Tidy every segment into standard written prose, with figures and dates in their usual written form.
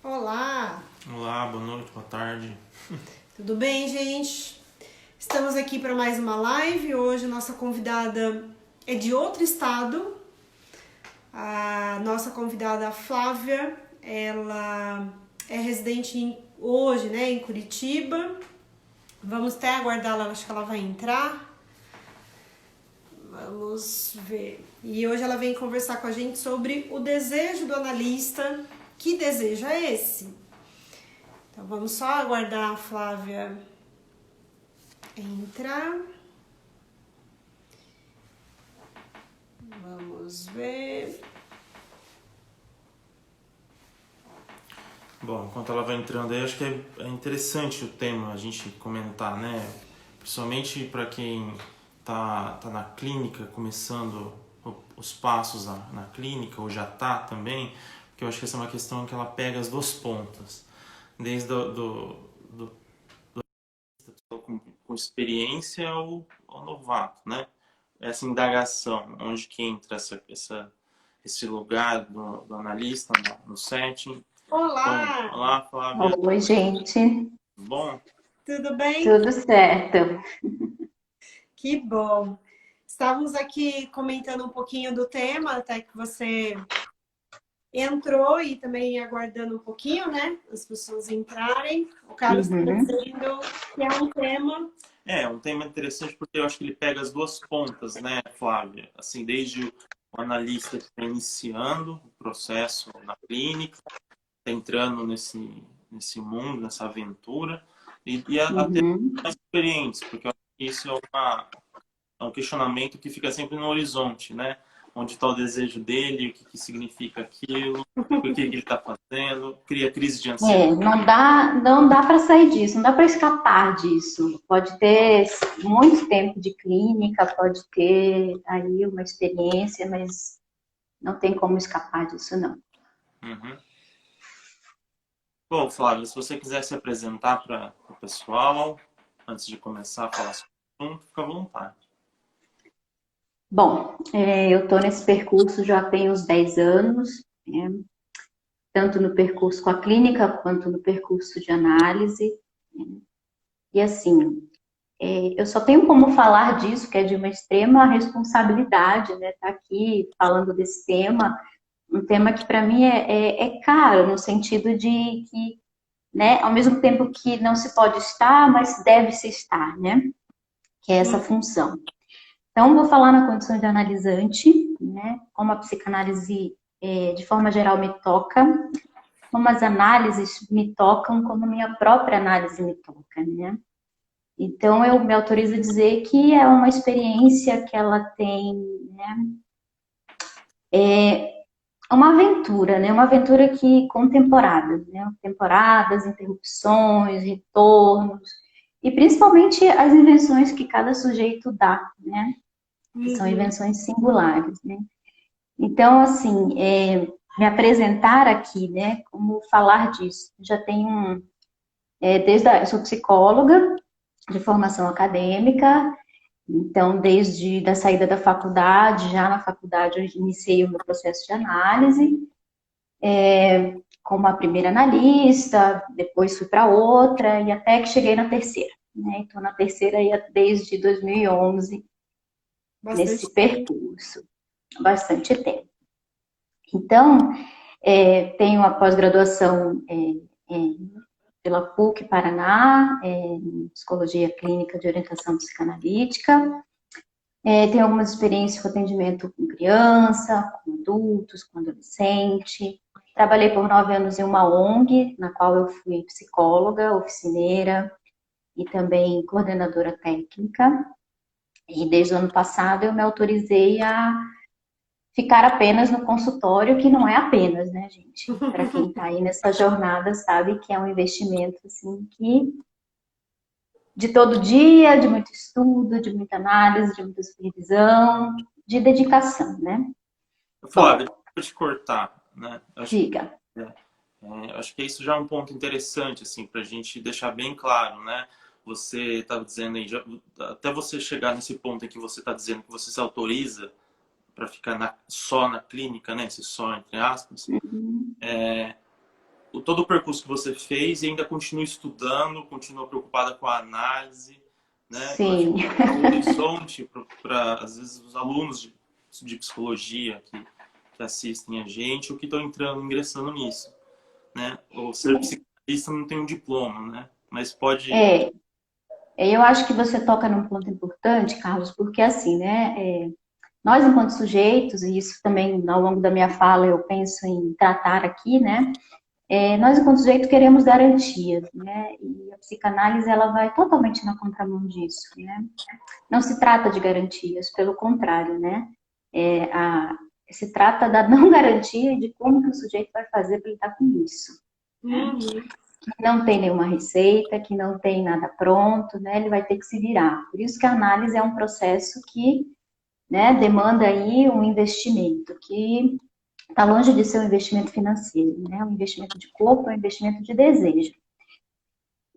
Olá, Olá, boa noite, boa tarde. tudo bem, gente? Estamos aqui para mais uma live. Hoje nossa convidada é de outro estado. A nossa convidada Flávia, ela é residente hoje, né, em Curitiba. Vamos até aguardá-la, acho que ela vai entrar. Vamos ver. E hoje ela vem conversar com a gente sobre o desejo do analista. Que desejo é esse? Então vamos só aguardar a Flávia entrar. Vamos ver. Bom, enquanto ela vai entrando aí, acho que é interessante o tema a gente comentar, né? Principalmente para quem tá na clínica, começando os passos na clínica, ou já tá também, porque eu acho que essa é uma questão que ela pega as duas pontas. Desde com experiência ao novato, né? Essa indagação, onde que entra esse lugar do analista no setting. Bom, Olá, olá, Flávia. Oi, gente. Tudo bom? tudo bem? Tudo certo? Que bom. Estávamos aqui comentando um pouquinho do tema, até que você entrou e também aguardando um pouquinho, né? As pessoas entrarem. O Carlos está Uhum. dizendo que é um tema. É um tema interessante porque eu acho que ele pega as duas pontas, né, Flávia? Assim, desde o analista que está iniciando o processo na clínica, está entrando nesse mundo, nessa aventura, e até Uhum. mais experientes, porque eu acho que isso é um questionamento que fica sempre no horizonte, né? Onde está o desejo dele, o que significa aquilo, o que ele está fazendo, cria crise de ansiedade. Não dá para sair disso, não dá para escapar disso. Pode ter muito tempo de clínica, pode ter aí uma experiência, mas não tem como escapar disso, não. Uhum. Bom, Flávio, se você quiser se apresentar para o pessoal, antes de começar a falar sobre o assunto, fica à vontade. Bom, eu estou nesse percurso já tem uns 10 anos, né? Tanto no percurso com a clínica quanto no percurso de análise. E assim, eu só tenho como falar disso, que é de uma extrema responsabilidade, né? Estar aqui falando desse tema, um tema que para mim é caro, no sentido de que, né, ao mesmo tempo que não se pode estar, mas deve-se estar, né? Que é essa função. Então, vou falar na condição de analisante, né? Como a psicanálise, de forma geral, me toca, como as análises me tocam, como minha própria análise me toca, né? Então, eu me autorizo a dizer que é uma experiência que ela tem, né, uma aventura, né, uma aventura que com temporadas, né, temporadas, interrupções, retornos, e principalmente as invenções que cada sujeito dá, né, que são Uhum. invenções singulares, né. Então, assim, me apresentar aqui, né, como falar disso, já tem eu sou psicóloga de formação acadêmica. Então, desde a saída da faculdade, já na faculdade eu iniciei o meu processo de análise, como a primeira analista, depois fui para outra, e até que cheguei na terceira. Né? Estou na terceira desde 2011, Bastante nesse tempo. percurso, bastante tempo. Então, tenho a pós-graduação pela PUC Paraná, em Psicologia Clínica de Orientação Psicanalítica. Tenho algumas experiências com atendimento com criança, com adultos, com adolescente. Trabalhei por 9 anos em uma ONG, na qual eu fui psicóloga, oficineira e também coordenadora técnica. E desde o ano passado eu me autorizei a ficar apenas no consultório, que não é apenas, né, gente? Para quem está aí nessa jornada sabe que é um investimento assim que de todo dia, de muito estudo, de muita análise, de muita supervisão, de dedicação, né? Flávia, Bom, deixa eu te cortar, né? diga. Acho que isso já é um ponto interessante, assim, para a gente deixar bem claro, né? Você estava dizendo aí, até você chegar nesse ponto em que você está dizendo que você se autoriza para ficar só na clínica, né? Esse só entre aspas. Uhum. todo o percurso que você fez e ainda continua estudando, continua preocupada com a análise, né? Eu acho Sim. que é um horizonte para, às vezes, os alunos de psicologia que assistem a gente ou que estão ingressando nisso, né? Ou ser psicanalista não tem um diploma, né? Mas pode... É, eu acho que você toca num ponto importante, Carlos, porque assim, né? Nós, enquanto sujeitos, e isso também ao longo da minha fala eu penso em tratar aqui, né? Nós, enquanto sujeito, queremos garantias, né? E a psicanálise, ela vai totalmente na contramão disso, né? Não se trata de garantias, pelo contrário, né? Se trata da não garantia e de como que o sujeito vai fazer para lidar com isso. Né? Uhum. Não tem nenhuma receita, que não tem nada pronto, né? Ele vai ter que se virar. Por isso que a análise é um processo que, né, demanda aí um investimento, que está longe de ser um investimento financeiro, né? Um investimento de corpo, é um investimento de desejo.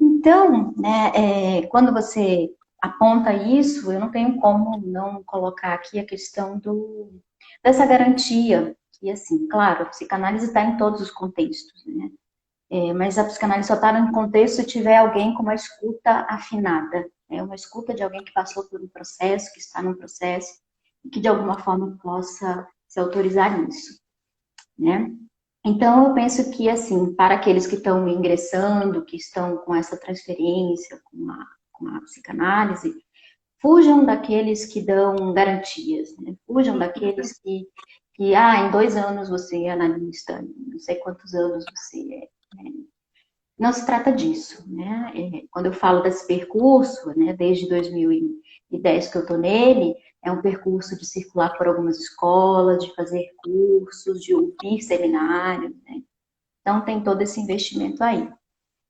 Então, né, quando você aponta isso, eu não tenho como não colocar aqui a questão dessa garantia, que, assim, claro, a psicanálise está em todos os contextos, né? Mas a psicanálise só está no contexto se tiver alguém com uma escuta afinada, né? Uma escuta de alguém que passou por um processo, que está num processo, e que de alguma forma possa se autorizar nisso, né? Então, eu penso que, assim, para aqueles que estão ingressando, que estão com essa transferência, com a psicanálise, fujam daqueles que dão garantias, né? Fujam daqueles em 2 anos você é analista, não sei quantos anos você é. Né? Não se trata disso, né? Quando eu falo desse percurso, né, desde 2010 que eu estou nele, é um percurso de circular por algumas escolas, de fazer cursos, de ouvir seminários, né? Então tem todo esse investimento aí.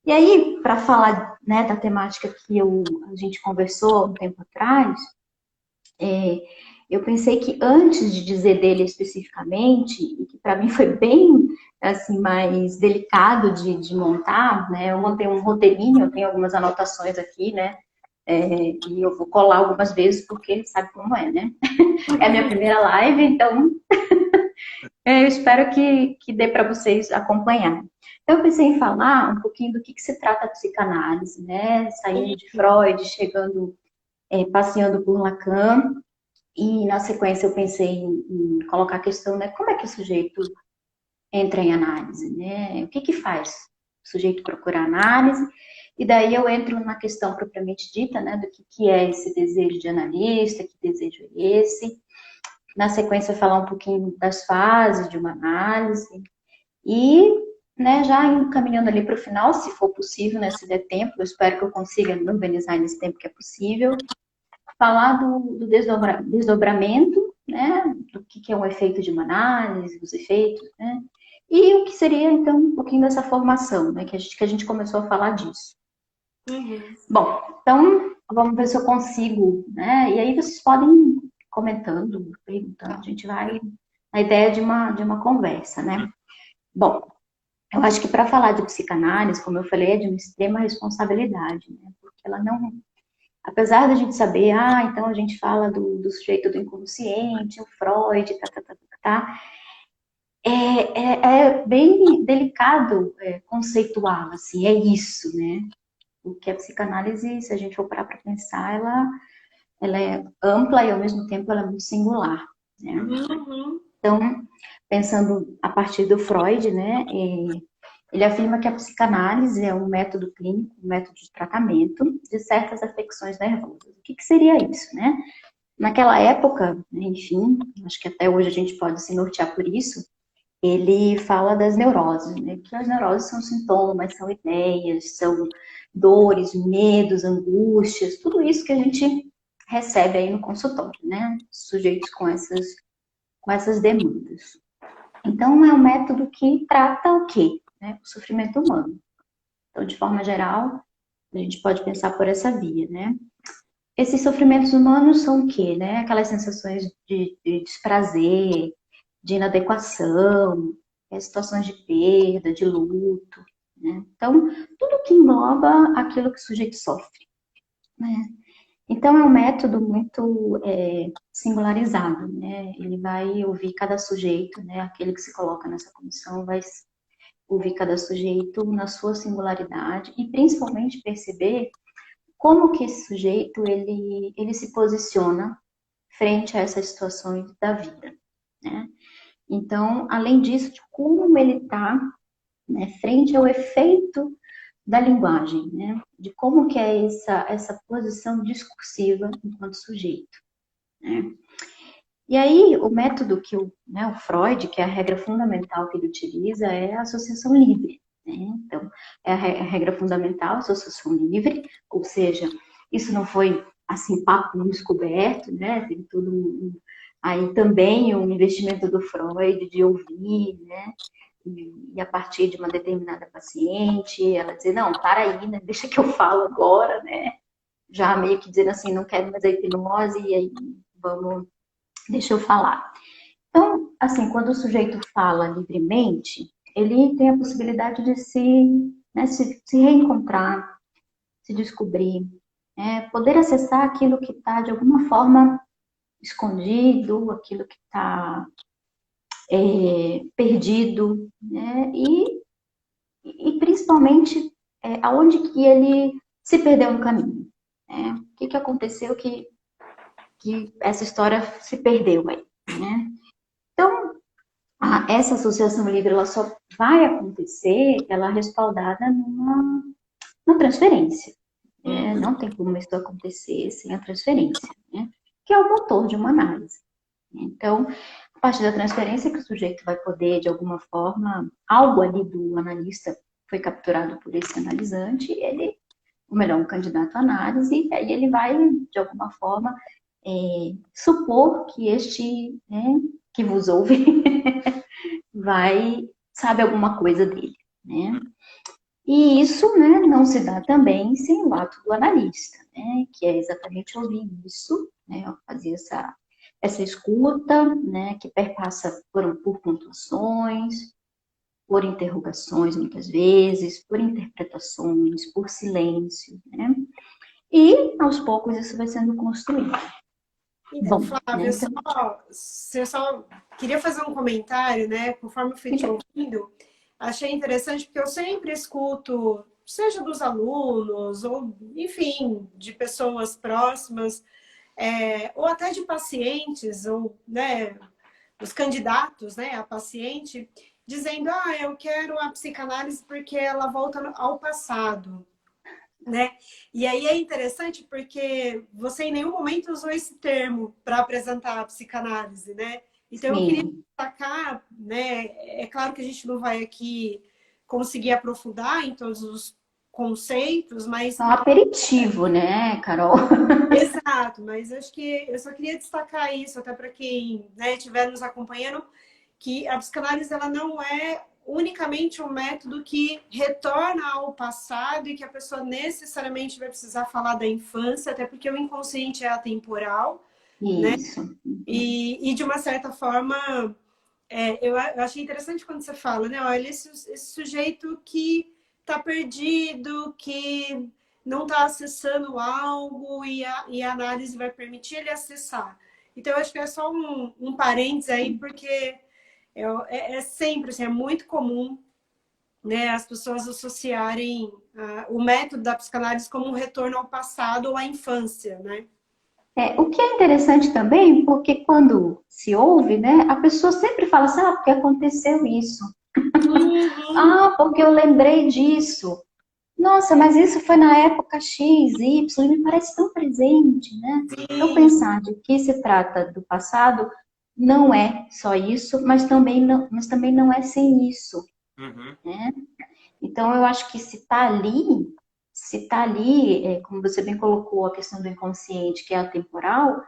E aí, para falar, né, da temática que a gente conversou um tempo atrás, eu pensei que antes de dizer dele especificamente, e que para mim foi bem assim mais delicado de montar, né? Eu montei um roteirinho, eu tenho algumas anotações aqui, né? E eu vou colar algumas vezes porque ele sabe como é, né? É a minha primeira live, então eu espero que dê para vocês acompanhar. Então, eu pensei em falar um pouquinho do que se trata a psicanálise, né? Saindo de Freud, chegando, passeando por Lacan. E, na sequência, eu pensei em colocar a questão, né? Como é que o sujeito entra em análise, né? O que faz o sujeito procurar análise? E daí eu entro na questão propriamente dita, né? Do que é esse desejo de analista, que desejo é esse. Na sequência, falar um pouquinho das fases de uma análise. E, né, já encaminhando ali para o final, se for possível, né? Se der tempo, eu espero que eu consiga me organizar nesse tempo que é possível. Falar do desdobramento, né, do que é um efeito de uma análise, dos efeitos, né, e o que seria, então, um pouquinho dessa formação, né, que a gente começou a falar disso. Uhum. Bom, então, vamos ver se eu consigo, né, e aí vocês podem ir comentando, perguntando, a gente vai na ideia de uma conversa, né. Bom, eu acho que para falar de psicanálise, como eu falei, é de uma extrema responsabilidade, né, porque ela não... Apesar da gente saber, então a gente fala do sujeito do inconsciente, o Freud, tá. É bem delicado conceituar, assim, é isso, né? Porque a psicanálise, se a gente for parar para pensar, ela é ampla e ao mesmo tempo ela é muito singular, né? Uhum. Então, pensando a partir do Freud, né? Ele afirma que a psicanálise é um método clínico, um método de tratamento de certas afecções nervosas. O que seria isso, né? Naquela época, enfim, acho que até hoje a gente pode se nortear por isso, ele fala das neuroses, né? Que as neuroses são sintomas, são ideias, são dores, medos, angústias, tudo isso que a gente recebe aí no consultório, né? Sujeitos com essas demandas. Então, é um método que trata o quê? Né? O sofrimento humano. Então, de forma geral, a gente pode pensar por essa via, né? Esses sofrimentos humanos são o quê? Né? Aquelas sensações de desprazer, de inadequação, situações de perda, de luto, né? Então, tudo que engloba aquilo que o sujeito sofre, né? Então, é um método muito singularizado, né? Ele vai ouvir cada sujeito, né? Aquele que se coloca nessa comissão vai ouvir cada sujeito na sua singularidade e principalmente perceber como que esse sujeito ele se posiciona frente a essas situações da vida, né? Então, além disso, de como ele está, né, frente ao efeito da linguagem, né? De como que é essa posição discursiva enquanto sujeito, né? E aí, o método que o Freud, que é a regra fundamental que ele utiliza, é a associação livre, né? Então, é a regra fundamental, a associação livre, ou seja, isso não foi, assim, papo descoberto, né? Teve todo aí também um investimento do Freud de ouvir, né? E a partir de uma determinada paciente, ela dizer, não, para aí, né? Deixa que eu falo agora, né? Já meio que dizendo assim, não quero mais a hipnose, e aí deixa eu falar. Então, assim, quando o sujeito fala livremente, ele tem a possibilidade de se reencontrar, se descobrir, poder acessar aquilo que está, de alguma forma, escondido, aquilo que está perdido, né? E principalmente, aonde que ele se perdeu no caminho, né? O que aconteceu que essa história se perdeu aí, né? Então, essa associação livre, ela só vai acontecer, ela respaldada numa transferência, né? Não tem como isso acontecer sem a transferência, né? Que é o motor de uma análise. Então, a partir da transferência que o sujeito vai poder, de alguma forma, algo ali do analista foi capturado por esse analisante, ou melhor, um candidato à análise, e aí ele vai, de alguma forma, supor que este, né, que vos ouve, sabe alguma coisa dele, né? E isso, né, não se dá também sem o ato do analista, né, que é exatamente ouvir isso, né, fazer essa escuta, né, que perpassa por pontuações, por interrogações muitas vezes, por interpretações, por silêncio, né? E aos poucos isso vai sendo construído. Então, Bom, Flávia, né, então, eu só queria fazer um comentário, né? Conforme eu fui te ouvindo, achei interessante porque eu sempre escuto, seja dos alunos, ou enfim, de pessoas próximas, ou até de pacientes, ou né, os candidatos, né, a paciente, dizendo, eu quero a psicanálise porque ela volta ao passado. Né? E aí é interessante porque você em nenhum momento usou esse termo para apresentar a psicanálise, né? Então eu queria destacar, né? É claro que a gente não vai aqui conseguir aprofundar em todos os conceitos, mas é um aperitivo, né, Carol? exato, mas acho que eu só queria destacar isso até para quem, né, estiver nos acompanhando, que a psicanálise ela não é unicamente um método que retorna ao passado e que a pessoa necessariamente vai precisar falar da infância, até porque o inconsciente é atemporal, né? Isso. E de uma certa forma, eu achei interessante quando você fala, né? Olha, esse sujeito que está perdido, que não está acessando algo e a análise vai permitir ele acessar. Então, eu acho que é só um parênteses aí, porque é sempre, assim, é muito comum, né, as pessoas associarem o método da psicanálise como um retorno ao passado ou à infância, né? O que é interessante também, porque quando se ouve, né, a pessoa sempre fala assim, porque aconteceu isso. Uhum. Porque eu lembrei disso. Nossa, mas isso foi na época X, Y, e me parece tão presente, né? Então, Sim. pensar de que se trata do passado não é só isso, mas também não é sem isso, né? Então, eu acho que se está ali, como você bem colocou, a questão do inconsciente, que é atemporal,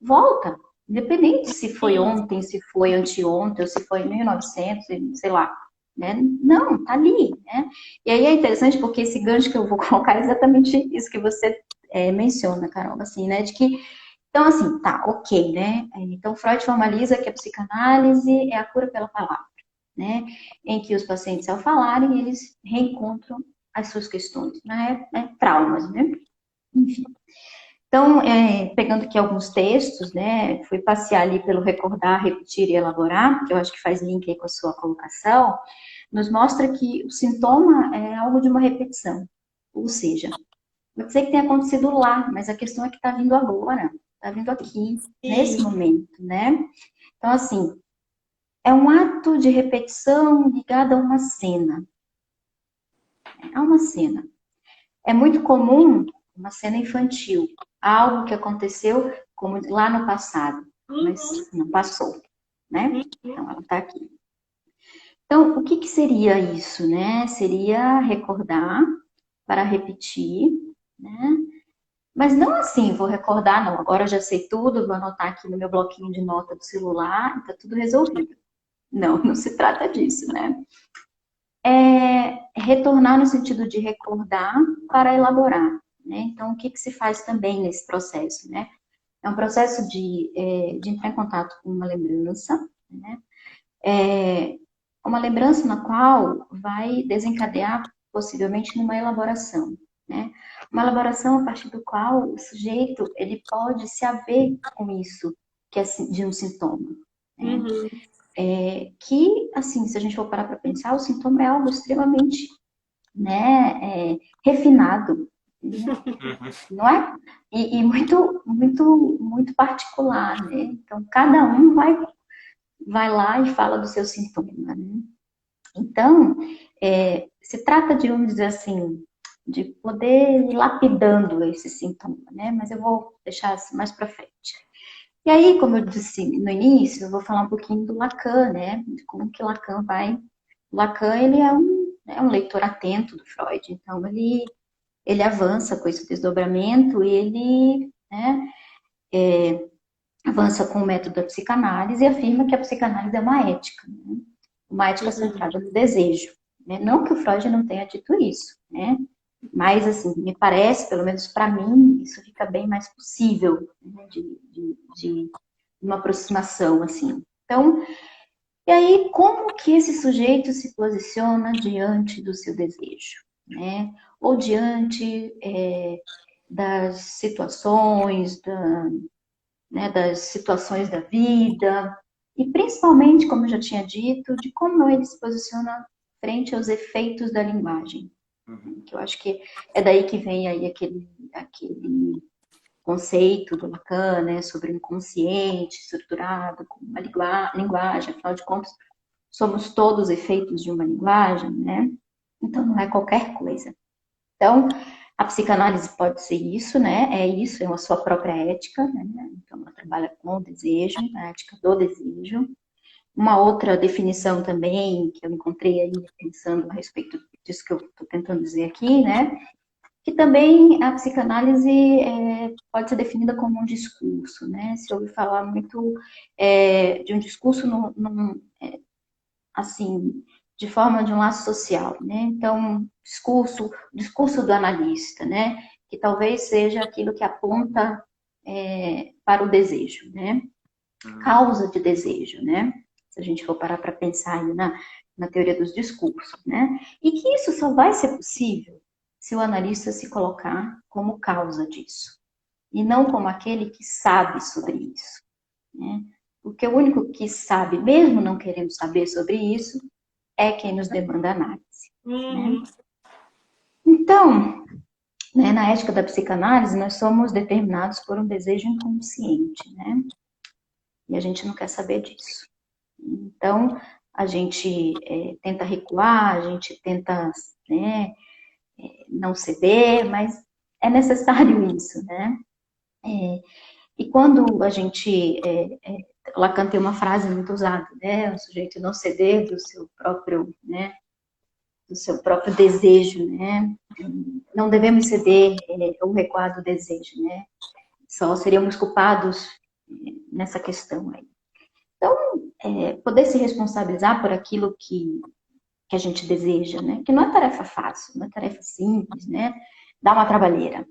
volta. Independente se foi ontem, se foi anteontem, ou se foi em 1900, sei lá. Né? Não, tá ali, né? E aí é interessante porque esse gancho que eu vou colocar é exatamente isso que você menciona, Carol, assim, né? De que, então, assim, tá, ok, né? Então, Freud formaliza que a psicanálise é a cura pela palavra, né? Em que os pacientes, ao falarem, eles reencontram as suas questões, né? Traumas, né? Enfim. Então, pegando aqui alguns textos, né? Fui passear ali pelo recordar, repetir e elaborar, que eu acho que faz link aí com a sua colocação. nos mostra que o sintoma é algo de uma repetição. Ou seja, pode ser que tenha acontecido lá, mas a questão é que está vindo agora, está vindo aqui, nesse momento, né? Então, assim, é um ato de repetição ligado a uma cena. É uma cena. É muito comum uma cena infantil, algo que aconteceu como lá no passado, mas não passou, né? Então, ela está aqui. Então, o que que seria isso, né? Seria recordar para repetir, né? Mas não assim, vou recordar, não. Agora eu já sei tudo, vou anotar aqui no meu bloquinho de nota do celular, está tudo resolvido. Não, não se trata disso, né? É retornar no sentido de recordar para elaborar, né? Então, o que que se faz também nesse processo, né? É um processo de entrar em contato com uma lembrança, né? Uma lembrança na qual vai desencadear possivelmente numa elaboração, né? Uma elaboração a partir do qual o sujeito ele pode se haver com isso que é de um sintoma, né? Que, assim, se a gente for parar para pensar, o sintoma é algo extremamente, né, refinado, né? Não é? E muito, muito, muito particular, né? Então, cada um vai lá e fala do seu sintoma, né? Então, se trata de, vamos dizer assim, de poder ir lapidando esse sintoma, né? Mas eu vou deixar assim mais para frente. E aí, como eu disse no início, eu vou falar um pouquinho do Lacan, né? De como que Lacan vai... O Lacan, ele é um leitor atento do Freud, então ele avança com esse desdobramento, ele, né, avança com o método da psicanálise e afirma que a psicanálise é uma ética centrada no desejo, né? Não que o Freud não tenha dito isso, né? Mas, assim, me parece, pelo menos para mim, isso fica bem mais possível, né? de uma aproximação, assim. Então, e aí, como que esse sujeito se posiciona diante do seu desejo, né? Ou diante das situações, né, das situações da vida, e principalmente, como eu já tinha dito, de como ele se posiciona frente aos efeitos da linguagem. Que eu acho que é daí que vem aí aquele conceito do Lacan, né, sobre o inconsciente estruturado como uma linguagem, afinal de contas, somos todos efeitos de uma linguagem, né? Então não é qualquer coisa. Então, a psicanálise pode ser isso, né? É isso, é a sua própria ética, né? Então, ela trabalha com o desejo, a ética do desejo. Uma outra definição também que eu encontrei aí pensando a respeito disso que eu estou tentando dizer aqui, né? Que também a psicanálise pode ser definida como um discurso, né? Se ouve falar muito de um discurso assim, de forma de um laço social, né? Então, discurso do analista, né? Que talvez seja aquilo que aponta para o desejo, né? Causa de desejo, né? Se a gente for parar para pensar aí na teoria dos discursos, né? E que isso só vai ser possível se o analista se colocar como causa disso, e não como aquele que sabe sobre isso, né? Porque o único que sabe, mesmo não querendo saber sobre isso, é quem nos demanda análise. Né? Então, né, na ética da psicanálise, nós somos determinados por um desejo inconsciente, né? E a gente não quer saber disso. Então, a gente tenta recuar, a gente tenta, né, não ceder, mas é necessário isso, né? E quando a gente... Lacan tem uma frase muito usada, né? O sujeito não ceder do seu próprio, né? Do seu próprio desejo, né? Não devemos ceder o recuar do desejo, né? Só seríamos culpados nessa questão aí. Então, poder se responsabilizar por aquilo que a gente deseja, né? Que não é tarefa fácil, não é tarefa simples, né? Dá uma trabalheira.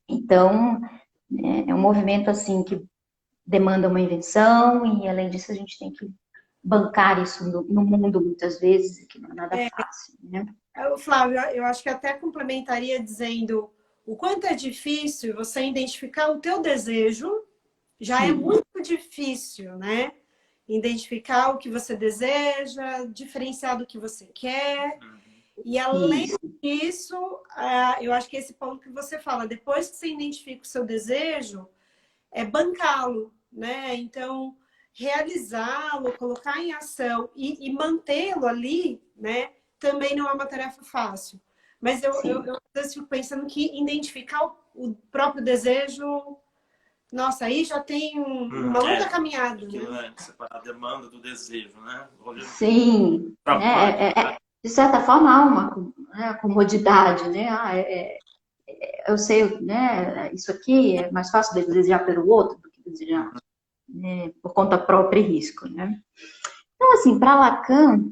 Então, é um movimento assim que demanda uma invenção e, além disso, a gente tem que bancar isso no mundo muitas vezes, que não é nada fácil, né? Flávio, eu acho que até complementaria dizendo o quanto é difícil você identificar o teu desejo, já é muito difícil, né? Identificar o que você deseja, diferenciar do que você quer. E além disso, eu acho que esse ponto que você fala, depois que você identifica o seu desejo, é bancá-lo, né? Então, realizá-lo, colocar em ação e mantê-lo ali, né? Também não é uma tarefa fácil. Mas eu às vezes fico pensando que identificar o próprio desejo, nossa, aí já tem uma longa caminhada. Né? Separar a demanda do desejo, né? Sim, de certa forma há uma comodidade, né? Eu sei, né? Isso aqui é mais fácil de desejar pelo outro do que desejar, né, por conta própria e risco, né? Então, assim, para Lacan,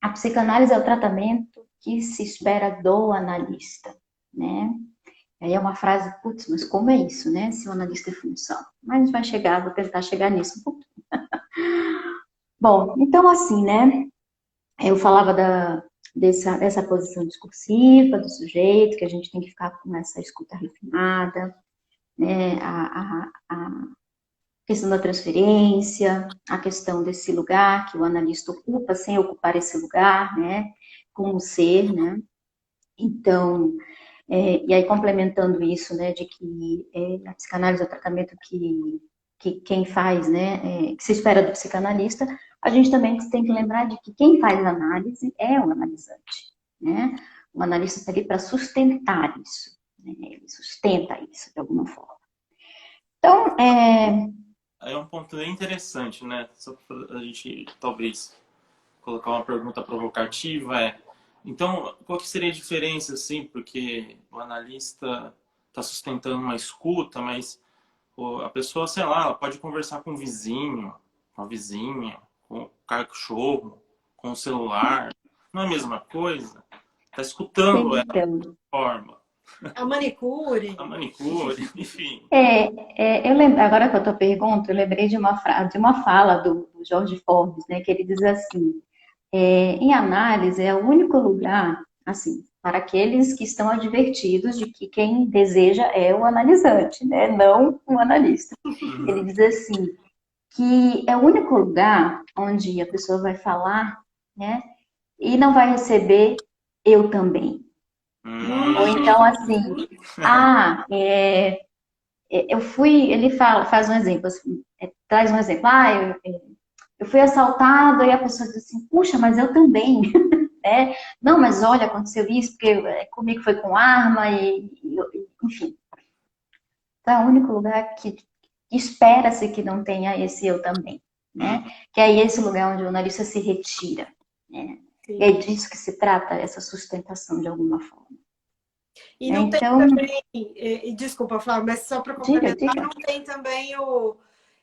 a psicanálise é o tratamento que se espera do analista, né? Aí é uma frase, putz, mas como é isso, né? Se o analista é função. Mas a gente vai chegar, vou tentar chegar nisso um pouquinho. Bom, então assim, né? Eu falava dessa posição discursiva do sujeito, que a gente tem que ficar com essa escuta refinada, né? A questão da transferência, a questão desse lugar que o analista ocupa, sem ocupar esse lugar, né? Como ser, né? Então, e aí complementando isso, né, de que a psicanálise é o tratamento que quem faz, né, que se espera do psicanalista, a gente também tem que lembrar de que quem faz análise é o analisante, né? O analista está ali para sustentar isso, né? Ele sustenta isso de alguma forma. Então, é um ponto bem interessante, né? Só para a gente talvez colocar uma pergunta provocativa então, qual que seria a diferença, assim, porque o analista está sustentando uma escuta, mas a pessoa, sei lá, ela pode conversar com o vizinho, com a vizinha, com o cachorro, com o celular, não é a mesma coisa? Está escutando ela de forma. A manicure. A manicure, enfim. Eu lembro, agora com a tua pergunta, eu lembrei de uma fala do Jorge Forbes, né, que ele diz assim, em análise é o único lugar, assim, para aqueles que estão advertidos de que quem deseja é o analisante, né, não o analista. Ele diz assim, que é o único lugar onde a pessoa vai falar, né, e não vai receber eu também. Ou então assim, eu fui, ele faz um exemplo, assim, traz um exemplo, eu fui assaltado, e a pessoa diz assim, puxa, mas eu também, né? Não, mas olha, aconteceu isso, porque comigo foi com arma, enfim. Então, é o único lugar que espera-se que não tenha esse eu também, né? Que é esse lugar onde o analista se retira, né? E é disso que se trata, essa sustentação de alguma forma. E não tem também, desculpa, Flávia, mas só para complementar, não tem também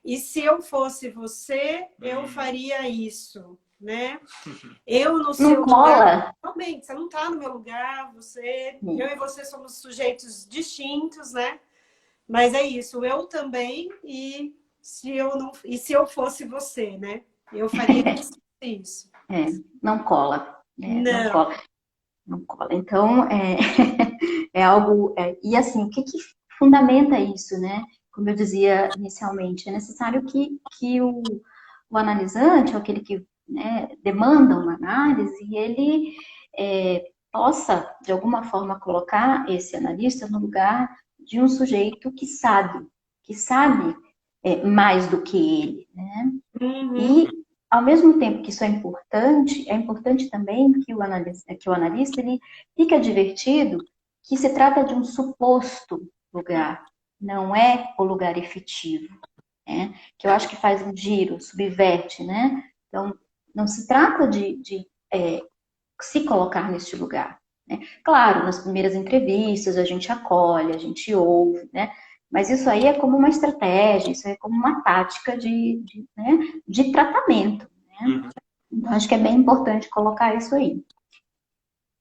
e se eu fosse você, eu faria isso, né? Eu no seu lugar, realmente, você não está no meu lugar, eu e você somos sujeitos distintos, né? Mas é isso, eu também, e se eu fosse você, né? Eu faria isso. Não cola, né? Não cola. Não cola. Então, é algo... e assim, o que fundamenta isso, né? Como eu dizia inicialmente, é necessário que o analisante, ou aquele que, né, demanda uma análise, ele possa, de alguma forma, colocar esse analista no lugar de um sujeito que sabe mais do que ele, né? E ao mesmo tempo que isso é importante também que o analista ele fique advertido que se trata de um suposto lugar, não é o lugar efetivo, né? Que eu acho que faz um giro, subverte, né? Então, não se trata de se colocar neste lugar, né? Claro, nas primeiras entrevistas a gente acolhe, a gente ouve, né? Mas isso aí é como uma estratégia, isso é como uma tática de tratamento, né? Então, acho que é bem importante colocar isso aí.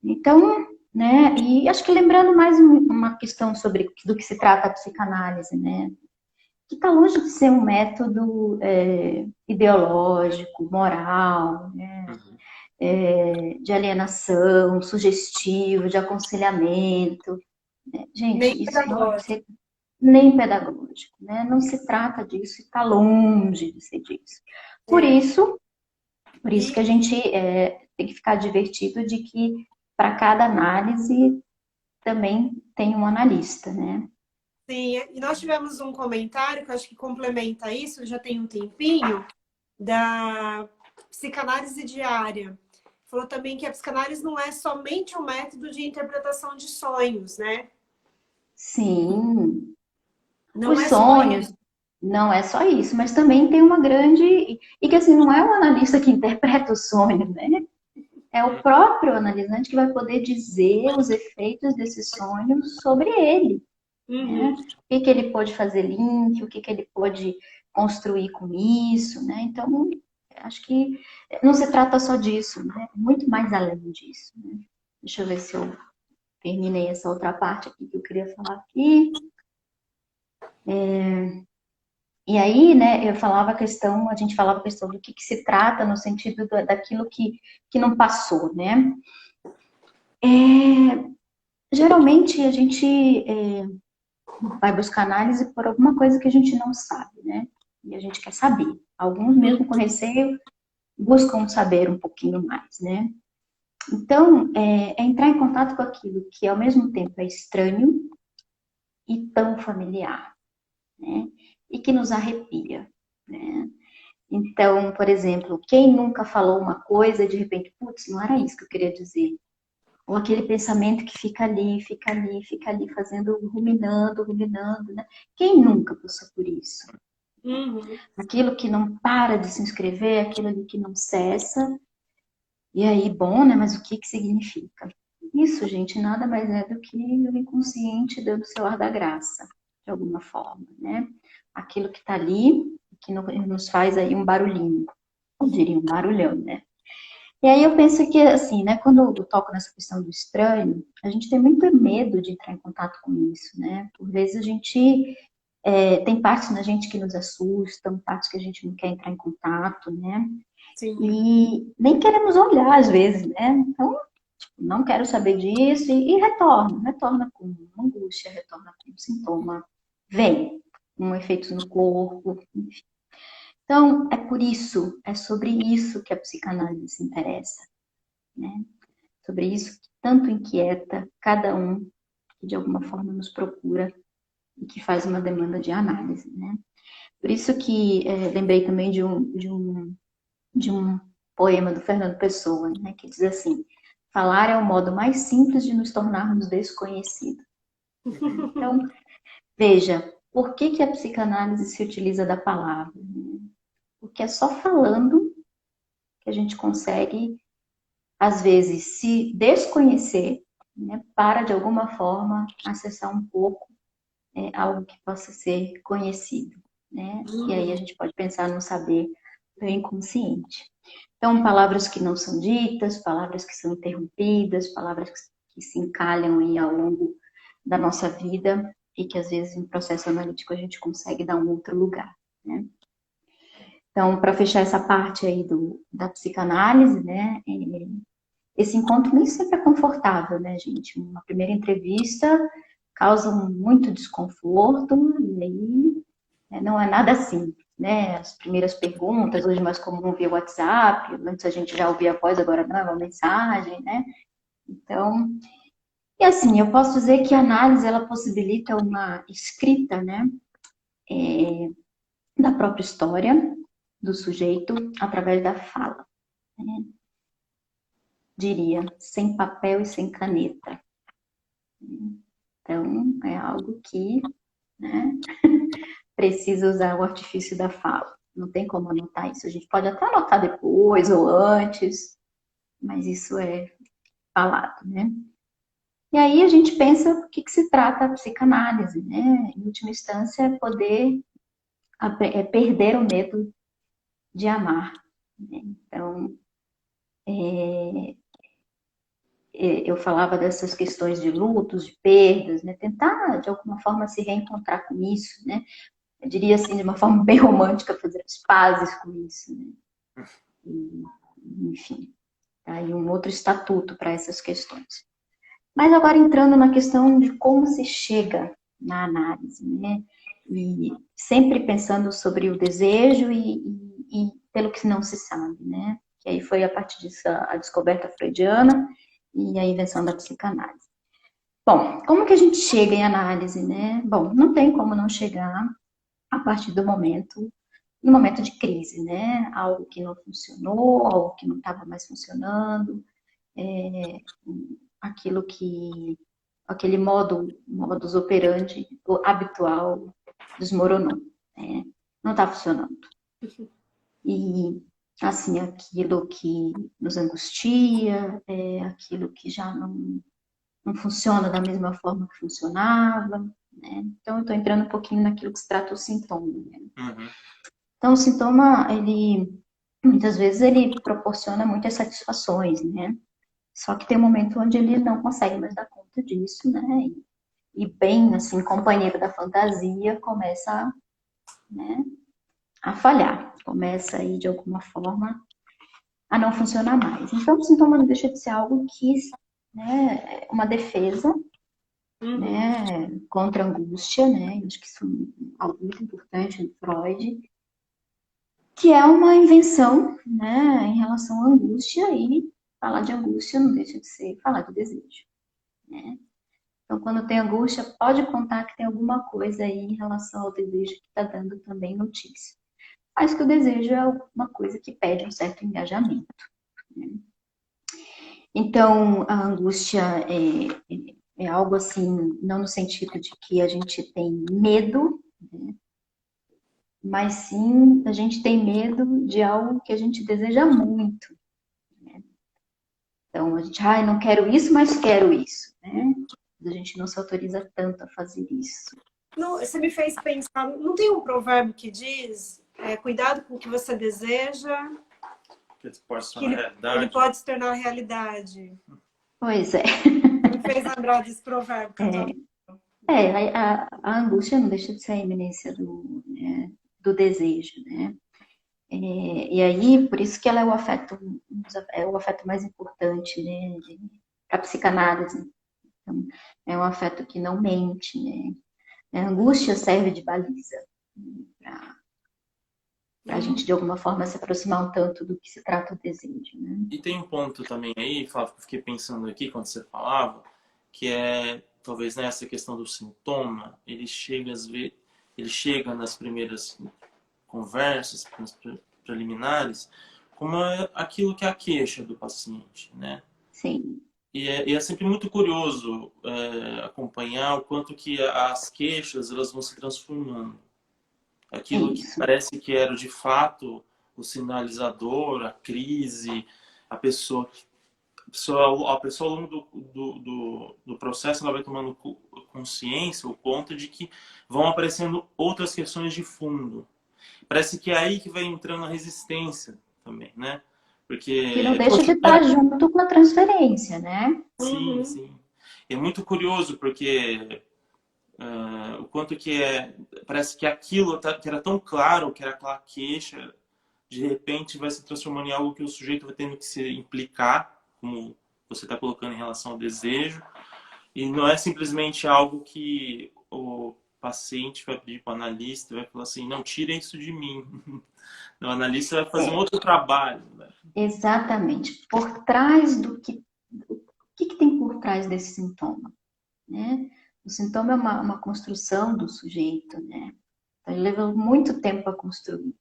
Então, né, e acho que lembrando mais uma questão sobre do que se trata a psicanálise, né? Que está longe de ser um método ideológico, moral, né? De alienação, sugestivo, de aconselhamento. Né? Gente, Nem isso pedagógico. Nem pedagógico, né? Não se trata disso e está longe de ser disso. Por isso que a gente tem que ficar divertido de que para cada análise também tem um analista, né? Sim, e nós tivemos um comentário que eu acho que complementa isso, já tem um tempinho, da psicanálise diária. Falou também que a psicanálise não é somente um método de interpretação de sonhos, né? Sim, Não os é só sonhos não é só isso, mas também tem uma grande... E que assim, não é o analista que interpreta o sonho, né? É o próprio analisante que vai poder dizer os efeitos desse sonho sobre ele. Né? O que ele pode fazer link, o que ele pode construir com isso, né? Então, acho que não se trata só disso, né? É muito mais além disso. Né? Deixa eu ver se eu terminei essa outra parte aqui que eu queria falar aqui. E aí, né, a gente falava a questão do que se trata no sentido daquilo que não passou, né? Geralmente a gente vai buscar análise por alguma coisa que a gente não sabe, né? E a gente quer saber. Alguns mesmo com receio buscam saber um pouquinho mais, né? Então, é entrar em contato com aquilo que ao mesmo tempo é estranho e tão familiar, né? E que nos arrepia, né? Então, por exemplo, quem nunca falou uma coisa e de repente, putz, não era isso que eu queria dizer. Ou aquele pensamento que fica ali, fazendo, ruminando, né? Quem nunca passou por isso? Aquilo que não para de se inscrever, aquilo ali que não cessa. E aí, bom, né? Mas o que significa? Isso, gente, nada mais é do que o inconsciente dando o seu ar da graça, de alguma forma, né? Aquilo que tá ali, que nos faz aí um barulhinho, eu diria um barulhão, né? E aí eu penso que, assim, né, quando eu toco nessa questão do estranho, a gente tem muito medo de entrar em contato com isso, né? Por vezes a gente tem partes na gente que nos assustam, partes que a gente não quer entrar em contato, né? Sim. E nem queremos olhar às vezes, né? Então, tipo, não quero saber disso e retorna com angústia, retorna com sintoma, vem com efeitos no corpo, enfim. Então, é sobre isso que a psicanálise se interessa, né? Sobre isso que tanto inquieta cada um que de alguma forma nos procura e que faz uma demanda de análise, né? Por isso que lembrei também de um poema do Fernando Pessoa, né, que diz assim: falar é o modo mais simples de nos tornarmos desconhecidos. Então, veja, por que a psicanálise se utiliza da palavra? Porque é só falando que a gente consegue, às vezes, se desconhecer, né, para, de alguma forma, acessar um pouco algo que possa ser conhecido. Né? E aí a gente pode pensar no saber do inconsciente. Então, palavras que não são ditas, palavras que são interrompidas, palavras que se encalham aí ao longo da nossa vida e que, às vezes, em processo analítico, a gente consegue dar um outro lugar, né? Então, para fechar essa parte aí da psicanálise, né, esse encontro nem sempre é confortável, né, gente? Uma primeira entrevista causa muito desconforto e aí não é nada simples, né? As primeiras perguntas, hoje mais comum via WhatsApp, antes a gente já ouvia a voz, agora não, é uma mensagem, né? Então, e assim, eu posso dizer que a análise, ela possibilita uma escrita, né, da própria história do sujeito através da fala, né? Diria, sem papel e sem caneta. Então, é algo que, né, precisa usar o artifício da fala. Não tem como anotar isso. A gente pode até anotar depois ou antes, mas isso é falado, né? E aí a gente pensa o que se trata a psicanálise, né? Em última instância, é poder perder o medo de amar. Né? Então, eu falava dessas questões de lutos, de perdas, né? Tentar, de alguma forma, se reencontrar com isso, né? Eu diria assim, de uma forma bem romântica, fazer as pazes com isso, né? E, enfim, tá aí um outro estatuto para essas questões. Mas agora entrando na questão de como se chega na análise, né? E sempre pensando sobre o desejo e pelo que não se sabe, né? Que aí foi a partir disso a descoberta freudiana e a invenção da psicanálise. Bom, como que a gente chega em análise, né? Bom, não tem como não chegar a partir do momento, no momento de crise, né? Algo que não funcionou, algo que não estava mais funcionando, aquilo que, aquele modus operandi habitual desmoronou, né? Não está funcionando. E, assim, aquilo que nos angustia, aquilo que já não funciona da mesma forma que funcionava, né? Então, eu estou entrando um pouquinho naquilo que se trata o sintoma, né? Uhum. Então, o sintoma, muitas vezes, ele proporciona muitas satisfações, né? Só que tem um momento onde ele não consegue mais dar conta disso, né? E bem, assim, companheiro da fantasia, começa, né, a falhar. Começa aí, de alguma forma, a não funcionar mais. Então, o sintoma não deixa de ser algo que, né, uma defesa, né, contra a angústia, né? Eu acho que isso é algo muito importante em Freud, que é uma invenção, né, em relação à angústia, e falar de angústia não deixa de ser falar de desejo, né? Então, quando tem angústia, pode contar que tem alguma coisa aí em relação ao desejo que está dando também notícia. Mas que o desejo é uma coisa que pede um certo engajamento, né? Então, a angústia é algo assim, não no sentido de que a gente tem medo, né? Mas sim a gente tem medo de algo que a gente deseja muito, né? Então, a gente, não quero isso, mas quero isso, né? A gente não se autoriza tanto a fazer isso. Não, você me fez pensar, não tem um provérbio que diz, cuidado com o que você deseja, Que ele pode se que tornar realidade. ele pode se tornar realidade. Pois é. Me fez lembrar desse provérbio que eu tô... A angústia não deixa de ser a iminência do desejo, né? E aí, por isso que ela é o afeto mais importante, né, para a psicanálise. Então, é um afeto que não mente, né? A angústia serve de baliza, né, para a gente, de alguma forma, se aproximar um tanto do que se trata o desejo, né? E tem um ponto também aí, Flávio, que eu fiquei pensando aqui quando você falava, que é, talvez nessa questão do sintoma, ele chega nas primeiras conversas, nas preliminares, como aquilo que é a queixa do paciente, né? Sim. E é sempre muito curioso acompanhar o quanto que as queixas elas vão se transformando. Aquilo que parece que era de fato o sinalizador, a crise, a pessoa ao longo do processo ela vai tomando consciência ou conta de que vão aparecendo outras questões de fundo. Parece que é aí que vai entrando a resistência também, né? Porque Que não deixa de estar junto com a transferência, né? Sim, sim. É muito curioso porque o quanto que parece que aquilo que era tão claro, que era aquela queixa, de repente vai se transformando em algo que o sujeito vai tendo que se implicar, como você está colocando em relação ao desejo, e não é simplesmente algo que o paciente vai pedir para o analista, vai falar assim, não, tira isso de mim. O analista vai fazer um outro trabalho, né? Exatamente. Por trás o que tem por trás desse sintoma, né? O sintoma é uma construção do sujeito, né? Então, ele leva muito tempo a construir.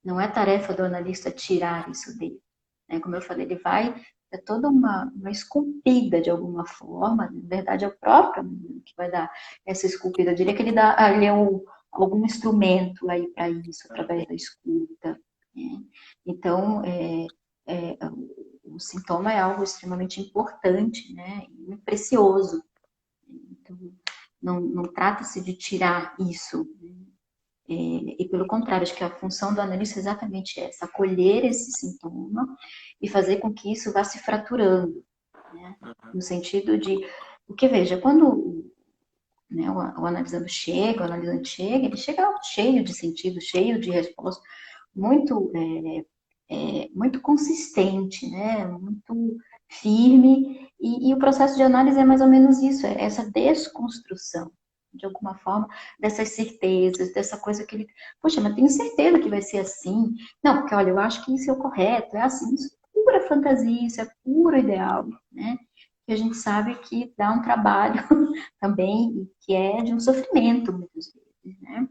Não é tarefa do analista tirar isso dele, né? Como eu falei, ele vai dar toda uma esculpida de alguma forma. Na verdade, é o próprio menino que vai dar essa esculpida. Eu diria que ele é algum instrumento aí para isso, através da escuta, né? Então, o sintoma é algo extremamente importante, né? E precioso. Então, não trata-se de tirar isso, né? E pelo contrário, acho que a função do analista é exatamente essa, acolher esse sintoma e fazer com que isso vá se fraturando, né? No sentido de, porque veja, quando, né, o analisante chega, ele chega cheio de sentido, cheio de resposta, muito, muito consistente, né? Muito firme, e o processo de análise é mais ou menos isso, é essa desconstrução, de alguma forma, dessas certezas, dessa coisa que ele, poxa, mas tenho certeza que vai ser assim. Não, porque olha, eu acho que isso é o correto, é assim, isso é pura fantasia, isso é puro ideal, né? Que a gente sabe que dá um trabalho também, que é de um sofrimento, muitas vezes, né?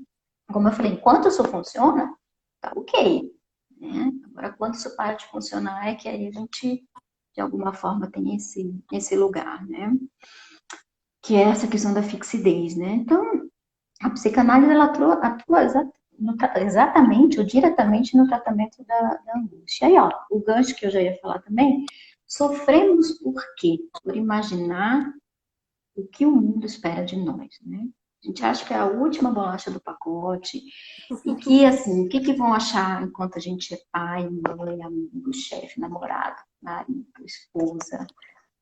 Como eu falei, enquanto isso funciona, tá ok, né? Agora, quando isso para de funcionar, é que aí a gente, de alguma forma, tem esse lugar, né? Que é essa questão da fixidez, né? Então, a psicanálise, ela atua exatamente ou diretamente no tratamento da angústia. Aí, ó, o gancho que eu já ia falar também, sofremos por quê? Por imaginar o que o mundo espera de nós, né? A gente acha que é a última bolacha do pacote e que, assim, o que vão achar enquanto a gente é pai, mãe, amigo, chefe, namorado, marido, esposa,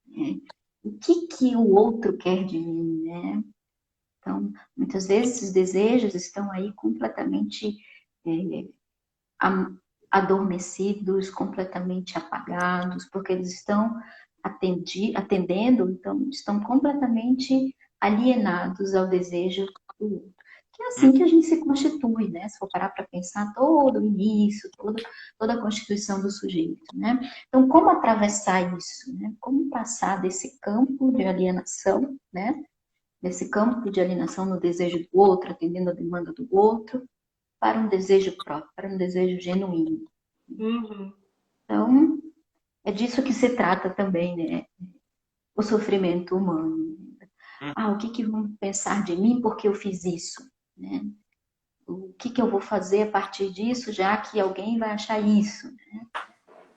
né? O que o outro quer de mim, né? Então, muitas vezes esses desejos estão aí completamente é, adormecidos, completamente apagados, porque eles estão atendendo, então estão completamente alienados ao desejo do outro. Que é assim que a gente se constitui, né? Se for parar para pensar todo o início, toda a constituição do sujeito, né? Então, como atravessar isso, né? Como passar desse campo de alienação, né? Desse campo de alienação no desejo do outro, atendendo a demanda do outro, para um desejo próprio, para um desejo genuíno. Uhum. Então, é disso que se trata também, né? O sofrimento humano. Ah, o que vão pensar de mim porque eu fiz isso? Né? O que eu vou fazer a partir disso, já que alguém vai achar isso? Né?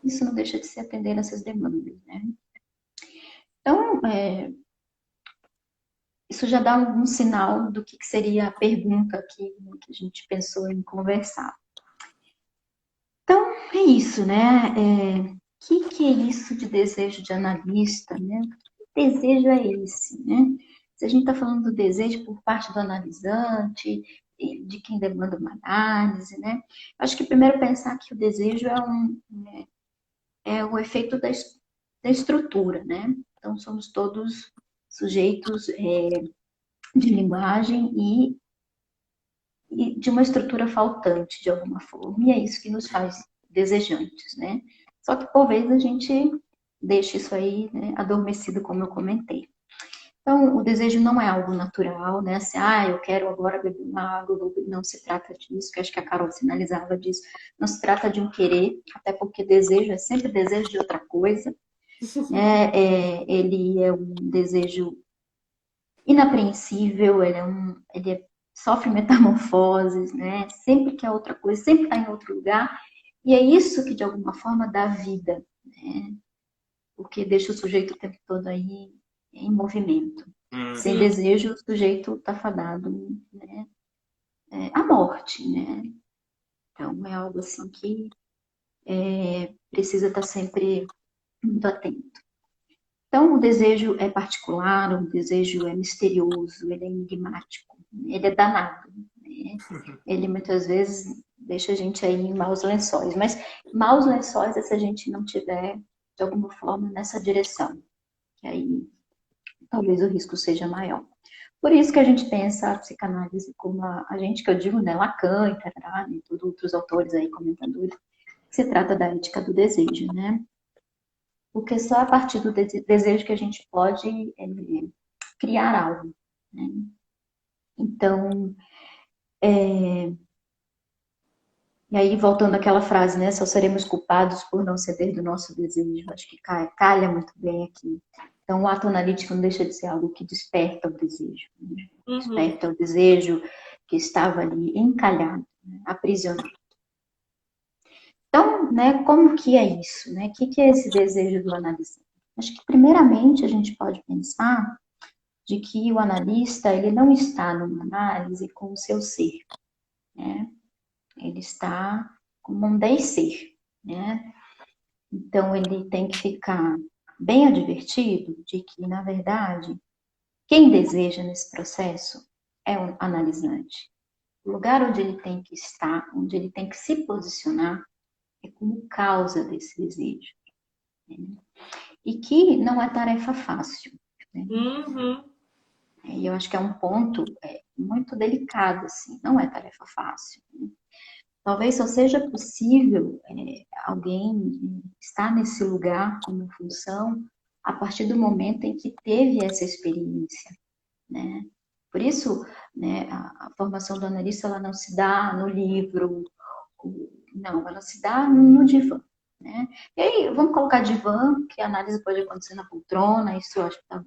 Isso não deixa de se atender essas demandas, né? Então, isso já dá um sinal do que seria a pergunta aqui, né, que a gente pensou em conversar. Então, é isso, né? Que é isso de desejo de analista, né? Que desejo é esse, né? Se a gente está falando do desejo por parte do analisante, de quem demanda uma análise, né? Acho que primeiro pensar que o desejo é o efeito da estrutura, né? Então, somos todos sujeitos de linguagem e de uma estrutura faltante, de alguma forma. E é isso que nos faz desejantes, né? Só que, por vezes, a gente deixa isso aí, né, adormecido, como eu comentei. Então, o desejo não é algo natural, né? Assim, eu quero agora beber uma água, não se trata disso, que acho que a Carol sinalizava disso. Não se trata de um querer, até porque desejo é sempre desejo de outra coisa. Ele é um desejo inapreensível, ele sofre metamorfoses, né? Sempre quer outra coisa, sempre está em outro lugar. E é isso que, de alguma forma, dá vida, né? Porque deixa o sujeito o tempo todo aí em movimento. Sem desejo, o sujeito está fadado, né? À morte, né? Então, é algo assim que precisa estar sempre muito atento. Então, o desejo é particular, o desejo é misterioso, ele é enigmático, ele é danado, né? Ele muitas vezes deixa a gente aí em maus lençóis, mas maus lençóis é se a gente não tiver, de alguma forma, nessa direção, que aí talvez o risco seja maior. Por isso que a gente pensa a psicanálise como a gente, que eu digo, né, Lacan, e tarará, e todos outros autores aí, comentadores, se trata da ética do desejo, né? Porque só a partir do desejo que a gente pode criar algo, né? Então, e aí voltando àquela frase, né? Só seremos culpados por não ceder do nosso desejo. Acho que calha muito bem aqui. Então, o ato analítico não deixa de ser algo que desperta o desejo, né? Desperta o desejo que estava ali encalhado, né? Aprisionado. Então, né, como que é isso, né? O que é esse desejo do analista? Acho que, primeiramente, a gente pode pensar de que o analista, ele não está numa análise com o seu ser, né? Ele está como um ser, né? Então, ele tem que ficar bem advertido de que, na verdade, quem deseja nesse processo é um analisante. O lugar onde ele tem que estar, onde ele tem que se posicionar, é como causa desse desejo. Né? E que não é tarefa fácil. Né? E eu acho que é um ponto muito delicado, assim, não é tarefa fácil. Talvez só seja possível alguém estar nesse lugar como função a partir do momento em que teve essa experiência, né? Por isso, né, a formação do analista ela não se dá no livro, não, ela se dá no divã, né? E aí, vamos colocar divã, que a análise pode acontecer na poltrona, isso eu acho que tá,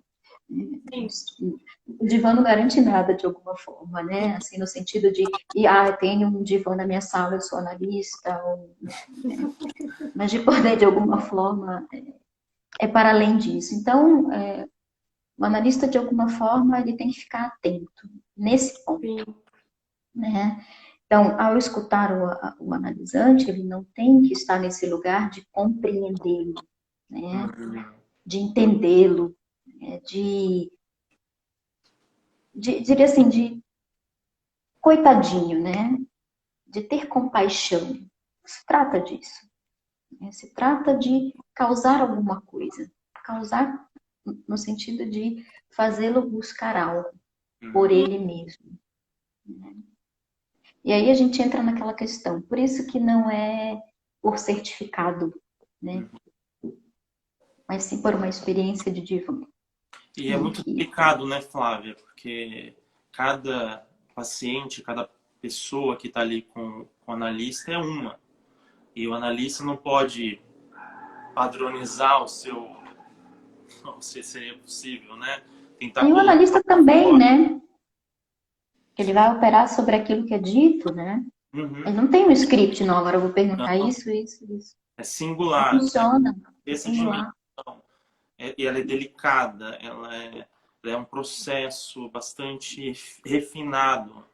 o divã não garante nada de alguma forma, né? Assim, no sentido de, eu tenho um divã na minha sala, eu sou analista, né? Mas de poder, de alguma forma, para além disso. Então, o analista, de alguma forma, ele tem que ficar atento nesse ponto, né? Então, ao escutar o analisante, ele não tem que estar nesse lugar de compreendê-lo, né? De entendê-lo, né? Diria assim, de coitadinho, né? De ter compaixão. Se trata disso. Né? Se trata de causar alguma coisa. Causar no sentido de fazê-lo buscar algo por ele mesmo. Né? E aí a gente entra naquela questão. Por isso que não é por certificado, né? Mas sim por uma experiência de divã. E é muito delicado, né, Flávia? Porque cada paciente, cada pessoa que está ali com o analista é uma. E o analista não pode padronizar o seu... Não sei se seria possível, né? Tentar E o colocar analista também, né? Ele vai operar sobre aquilo que é dito, né? Ele não tem um script, não. Agora eu vou perguntar Não, isso, isso, isso. é Não singular, né? funciona. É Essa singular. dimensão. E ela é delicada, ela é um processo bastante refinado,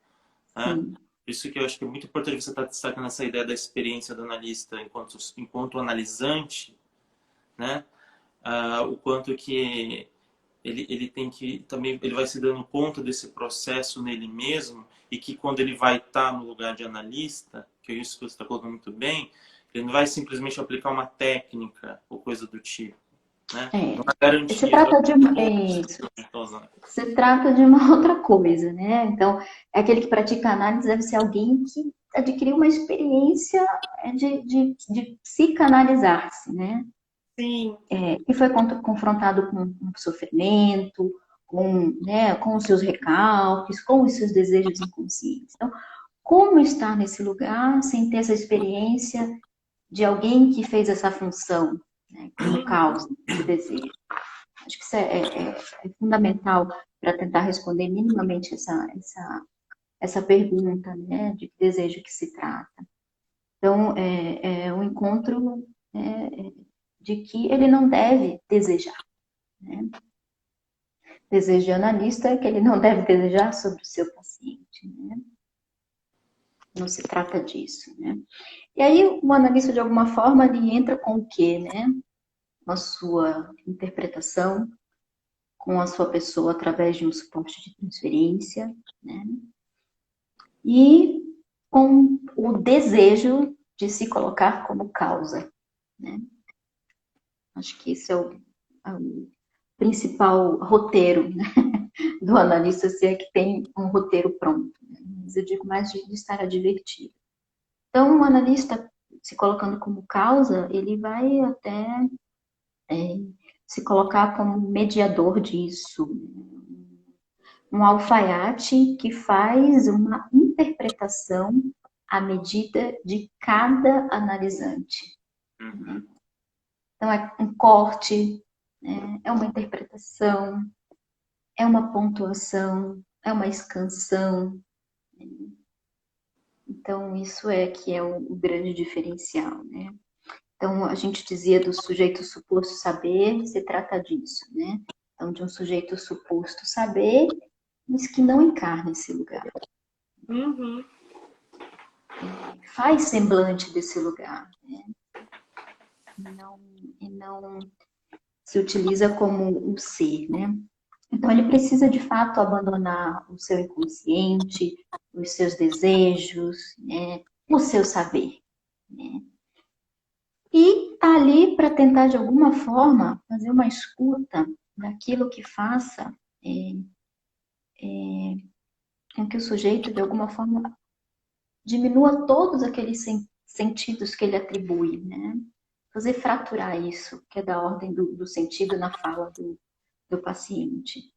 né? Sim. Isso que eu acho que é muito importante você estar destacando essa ideia da experiência do analista enquanto analisante, né? O quanto que ele tem que também ele vai se dando conta desse processo nele mesmo e que quando ele vai estar no lugar de analista, que é isso que você está colocando muito bem, ele não vai simplesmente aplicar uma técnica ou coisa do tipo, né? Não é Se garantia. trata de isso. Se trata de uma outra coisa, né? Então, é aquele que pratica análise deve ser alguém que adquiriu uma experiência de psicanalizar-se, né? Sim. E foi confrontado com sofrimento, com os seus recalques, com os seus desejos inconscientes. Então, como estar nesse lugar sem ter essa experiência de alguém que fez essa função, né, como causa de desejo? Acho que isso é fundamental para tentar responder minimamente essa pergunta, né, de que desejo que se trata. Então, é um encontro de que ele não deve desejar. Né? Desejo de analista é que ele não deve desejar sobre o seu paciente. Né? Não se trata disso. Né? E aí, o analista, de alguma forma, ele entra com o quê? Né? Com a sua interpretação, com a sua pessoa através de um suporte de transferência, né? E com o desejo de se colocar como causa. Né? Acho que esse é o principal roteiro, né, do analista, se é que tem um roteiro pronto. Né? Mas eu digo mais de estar advertido. Então, o analista, se colocando como causa, ele vai até se colocar como mediador disso, um alfaiate que faz uma interpretação à medida de cada analisante. Né? Então, é um corte, né? É uma interpretação, é uma pontuação, é uma escansão. Né? Então, isso é que é o grande diferencial, né? Então, a gente dizia do sujeito suposto saber, se trata disso, né? Então, de um sujeito suposto saber, mas que não encarna esse lugar. Uhum. Faz semblante desse lugar, né? E não se utiliza como um ser, né? Então, ele precisa, de fato, abandonar o seu inconsciente, os seus desejos, né? O seu saber, né? E tá ali para tentar, de alguma forma, fazer uma escuta daquilo que faça com que o sujeito, de alguma forma, diminua todos aqueles sentidos que ele atribui, né? Fazer fraturar isso, que é da ordem do sentido na fala do paciente.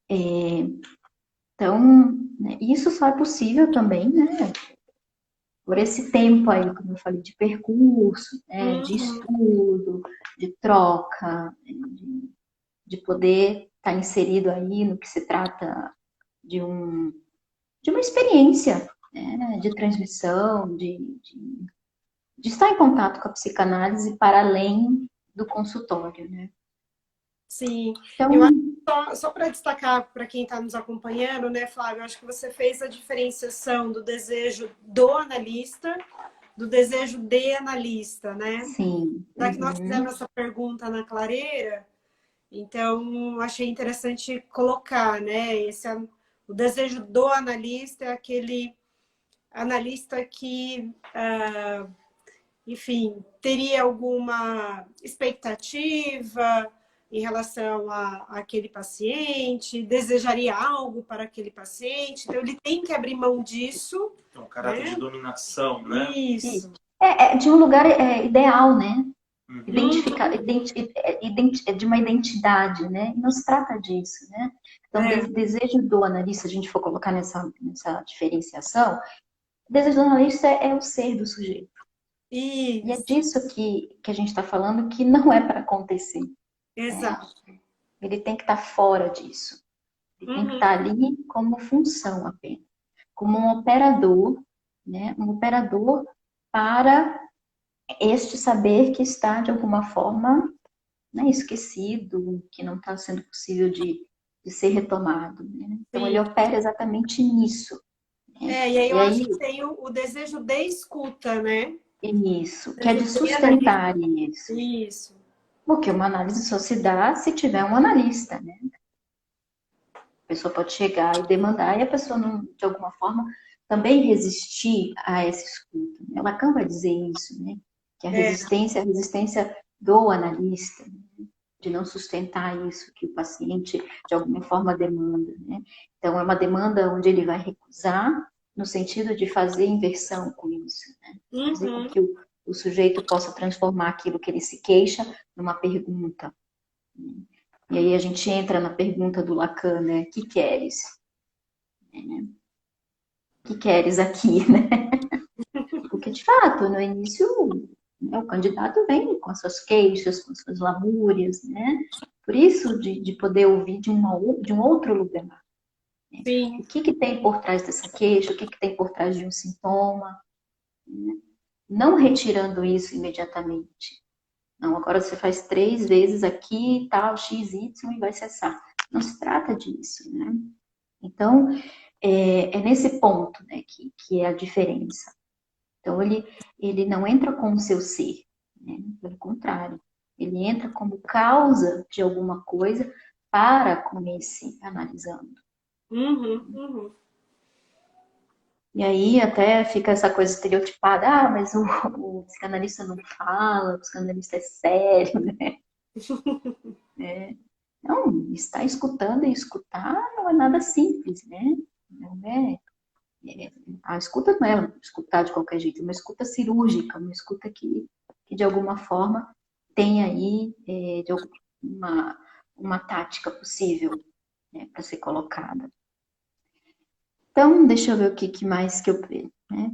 Então, né, isso só é possível também, né? Por esse tempo aí, como eu falei, de percurso, né, de estudo, de troca, de poder estar inserido aí no que se trata de uma experiência, né, de transmissão, de estar em contato com a psicanálise para além do consultório, né? Sim, Então, eu acho que só para destacar para quem está nos acompanhando, né, Flávio, eu acho que você fez a diferenciação do desejo do analista, do desejo de analista, né? sim. Já que nós fizemos essa pergunta na clareira, então achei interessante colocar, né? O desejo do analista é aquele analista que, enfim, teria alguma expectativa em relação àquele paciente, desejaria algo para aquele paciente, então ele tem que abrir mão disso. É um caráter de dominação, né? Isso. De um lugar ideal, né? Uhum. De uma identidade, né? E não se trata disso, né? Então, o desejo do analista, se a gente for colocar nessa diferenciação, o desejo do analista é o ser do sujeito. Isso. E é disso que a gente está falando que não é para acontecer. Exato. Né? Ele tem que estar fora disso. Ele tem que estar ali como função apenas. Como um operador, né? Um operador para este saber que está, de alguma forma, né, esquecido, que não está sendo possível de ser retomado. Né? Então, ele opera exatamente nisso. Né? E aí eu acho que tem o desejo de escuta, né? Isso, que é de sustentar isso. Isso. Porque uma análise só se dá se tiver um analista, né? A pessoa pode chegar e demandar, e a pessoa, não, de alguma forma, também resistir a essa escuta. Né? Lacan vai dizer isso, né? Que a resistência é a resistência do analista, né? De não sustentar isso que o paciente, de alguma forma, demanda. Né? Então, é uma demanda onde ele vai recusar, no sentido de fazer inversão com isso. Né? Fazer com que o sujeito possa transformar aquilo que ele se queixa numa pergunta. E aí a gente entra na pergunta do Lacan, né? Que queres? Que queres aqui, né? Porque, de fato, no início, né, o candidato vem com as suas queixas, com as suas lamúrias, né? Por isso, de poder ouvir de um outro lugar. Né? Sim. O que tem por trás dessa queixa? O que tem por trás de um sintoma? Né? Não retirando isso imediatamente. Não, agora você faz 3 vezes aqui, tal, x, y, e vai cessar. Não se trata disso, né? Então, é nesse ponto, né, que é a diferença. Então, ele não entra com o seu ser, né? Pelo contrário, ele entra como causa de alguma coisa para com esse analisando. E aí até fica essa coisa estereotipada, mas o psicanalista não fala, o psicanalista é sério, né? Não, estar escutando e escutar não é nada simples, né? Não é, a escuta não é escutar de qualquer jeito, é uma escuta cirúrgica, uma escuta que de alguma forma tem aí uma tática possível, né, para ser colocada. Então, deixa eu ver o que mais que eu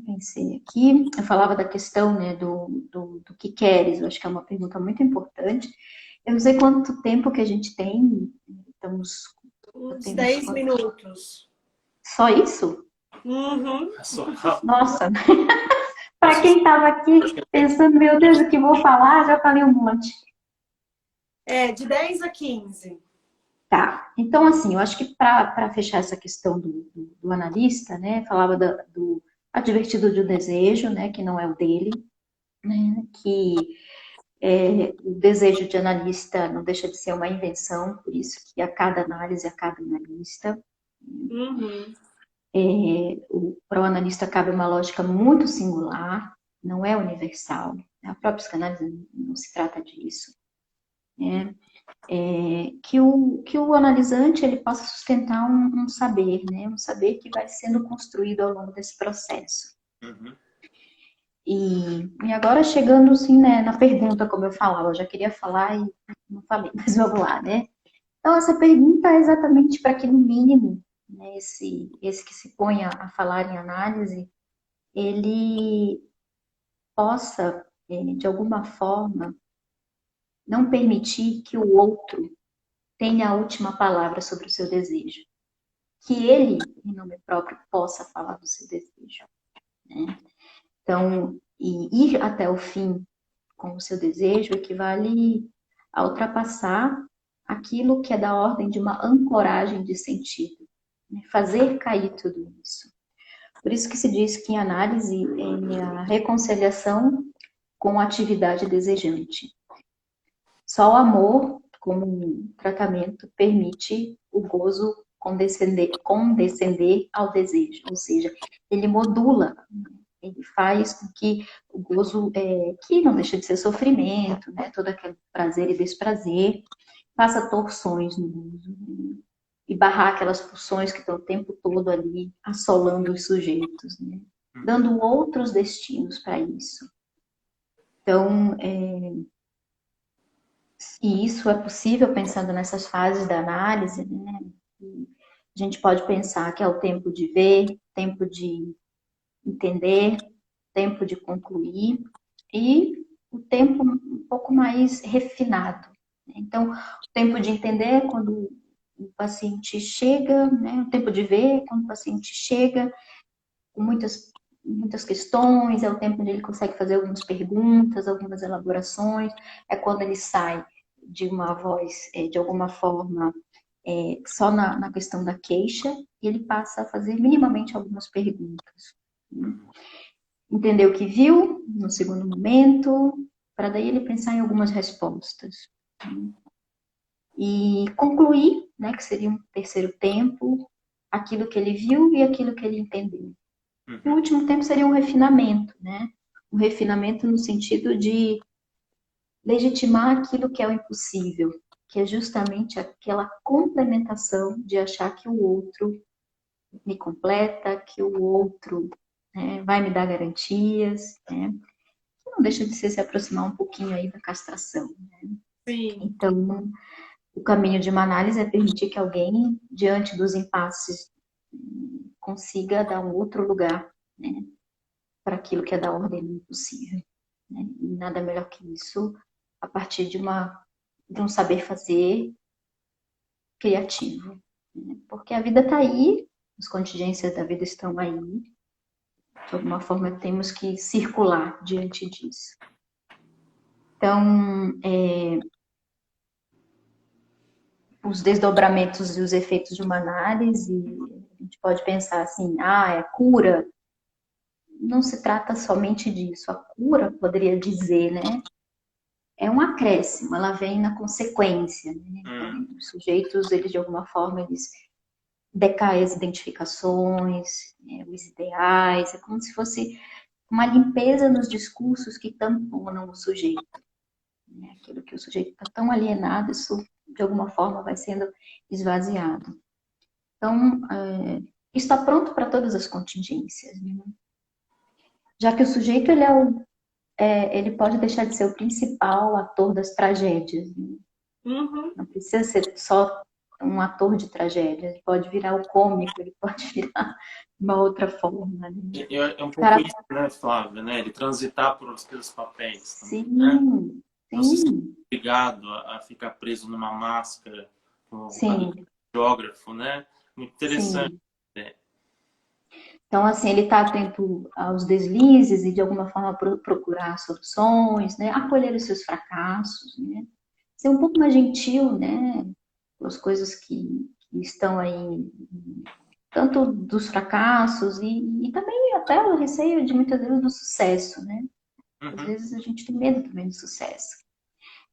pensei aqui. Eu falava da questão, né, do que queres, eu acho que é uma pergunta muito importante. Eu não sei quanto tempo que a gente tem, estamos... Uns 10 minutos. Só isso? Nossa, para quem estava aqui pensando, meu Deus, o que vou falar, já falei um monte. De 10 a 15. Tá, então assim, eu acho que para fechar essa questão do analista, né, falava do advertido de desejo, né, que não é o dele, né, que o desejo de analista não deixa de ser uma invenção, por isso que a cada análise, a cada analista. Para o analista cabe uma lógica muito singular, não é universal. A própria psicanálise não se trata disso. Né? que o analisante ele possa sustentar um saber, né? Um saber que vai sendo construído ao longo desse processo. Uhum. E agora chegando assim, né, na pergunta, como eu falava, eu já queria falar e não falei, mas vamos lá, né? Então, essa pergunta é exatamente para que, no mínimo, né, esse que se põe a falar em análise, ele possa, de alguma forma, não permitir que o outro tenha a última palavra sobre o seu desejo. Que ele, em nome próprio, possa falar do seu desejo. Né? Então, ir até o fim com o seu desejo equivale a ultrapassar aquilo que é da ordem de uma ancoragem de sentido. Né? Fazer cair tudo isso. Por isso que se diz que em análise é a reconciliação com a atividade desejante. Só o amor, como um tratamento, permite o gozo condescender ao desejo, ou seja, ele modula, ele faz com que o gozo, que não deixa de ser sofrimento, né, todo aquele prazer e desprazer, faça torções no gozo, né, e barrar aquelas pulsões que estão o tempo todo ali assolando os sujeitos, né, dando outros destinos para isso. Então, e isso é possível pensando nessas fases da análise, né? A gente pode pensar que é o tempo de ver, tempo de entender, tempo de concluir e o tempo um pouco mais refinado. Né? Então, o tempo de entender é quando o paciente chega, né? O tempo de ver é quando o paciente chega com muitas questões, é o tempo onde ele consegue fazer algumas perguntas, algumas elaborações, é quando ele sai de uma voz, de alguma forma, só na questão da queixa, e ele passa a fazer minimamente algumas perguntas. Né? Entender o que viu no segundo momento, para daí ele pensar em algumas respostas. Né? E concluir, né, que seria um terceiro tempo, aquilo que ele viu e aquilo que ele entendeu. E o último tempo seria um refinamento, né? Um refinamento no sentido de legitimar aquilo que é o impossível, que é justamente aquela complementação de achar que o outro me completa, que o outro, né, vai me dar garantias, né? Que não deixa de se aproximar um pouquinho aí da castração. Né? Sim. Então, o caminho de uma análise é permitir que alguém, diante dos impasses, consiga dar um outro lugar, né, para aquilo que é da ordem do impossível. Né? E nada melhor que isso a partir de um saber fazer criativo. Né? Porque a vida está aí, as contingências da vida estão aí. De alguma forma, temos que circular diante disso. Então, os desdobramentos e os efeitos de uma análise, a gente pode pensar assim, é cura. Não se trata somente disso. A cura, poderia dizer, né? É um acréscimo, ela vem na consequência. Né? Então, os sujeitos, eles de alguma forma, eles decaem as identificações, né? Os ideais, é como se fosse uma limpeza nos discursos que tamponam o sujeito. Né? Aquilo que o sujeito está tão alienado, isso de alguma forma vai sendo esvaziado. Então, está pronto para todas as contingências. Né? Já que o sujeito ele pode deixar de ser o principal ator das tragédias. Né? Uhum. Não precisa ser só um ator de tragédia, ele pode virar o cômico, ele pode virar uma outra forma. Né? É um pouco isso, né, Flávia, né? Ele transitar por aqueles papéis também, né? Sim, Não se sentir sim, obrigado a ficar preso numa máscara, como sim, o geógrafo, né? Muito interessante. sim. Né? Então, assim, ele está atento aos deslizes e, de alguma forma, procurar soluções, né? Acolher os seus fracassos, né? Ser um pouco mais gentil, né? Com as coisas que estão aí, tanto dos fracassos e também até o receio de, muitas vezes, do sucesso, né? Às vezes a gente tem medo também do sucesso.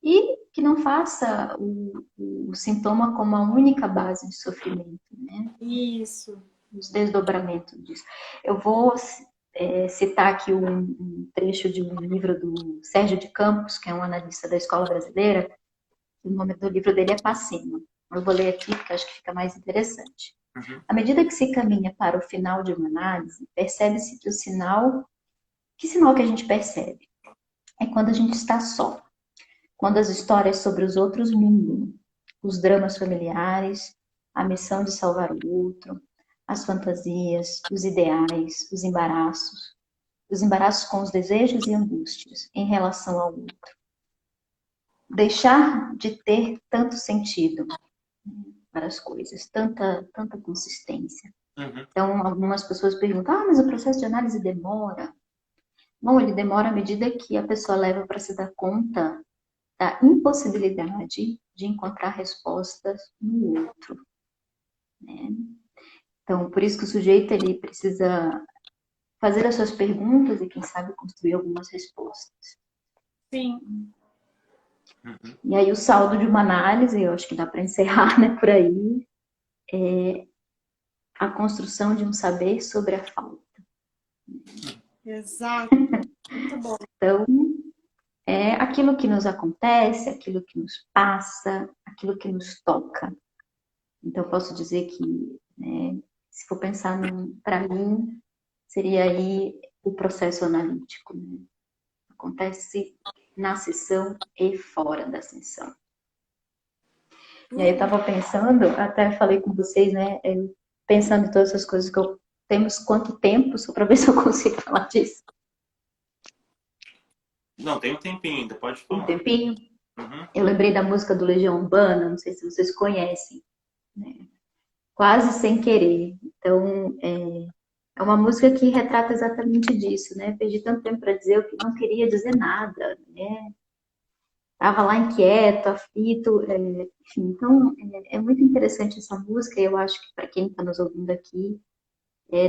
E que não faça o sintoma como a única base de sofrimento, né? Isso. Os desdobramentos disso. Eu vou citar aqui um trecho de um livro do Sérgio de Campos, que é um analista da escola brasileira, O nome do livro dele é Passino. Eu vou ler aqui porque acho que fica mais interessante. Uhum. À medida que se caminha para o final de uma análise, percebe-se que o sinal... Que sinal que a gente percebe? É quando a gente está só. Quando as histórias sobre os outros minguam. Os dramas familiares, a missão de salvar o outro, as fantasias, os ideais, os embaraços com os desejos e angústias em relação ao outro. Deixar de ter tanto sentido para as coisas, tanta consistência. Uhum. Então, algumas pessoas perguntam, mas o processo de análise demora? Bom, ele demora à medida que a pessoa leva para se dar conta da impossibilidade de encontrar respostas no outro, né? Então, por isso que o sujeito ele precisa fazer as suas perguntas e, quem sabe, construir algumas respostas. Sim. Uhum. E aí o saldo de uma análise, eu acho que dá para encerrar, né, por aí, é a construção de um saber sobre a falta. Exato. Muito bom. Então, é aquilo que nos acontece, aquilo que nos passa, aquilo que nos toca. Então, eu posso dizer que, né, se for pensar, para mim, seria aí o processo analítico, né? Acontece na sessão e fora da sessão. E aí eu estava pensando, até falei com vocês, né, pensando em todas essas coisas que temos quanto tempo, só para ver se eu consigo falar disso. Não, tem um tempinho ainda, pode falar. Um tempinho. Uhum. Eu lembrei da música do Legião Urbana, não sei se vocês conhecem, né? Quase Sem Querer. Então, é uma música que retrata exatamente disso, né? Perdi tanto tempo para dizer o que não queria dizer nada, né? Estava lá inquieto, aflito, enfim. Então, é muito interessante essa música e eu acho que para quem está nos ouvindo aqui,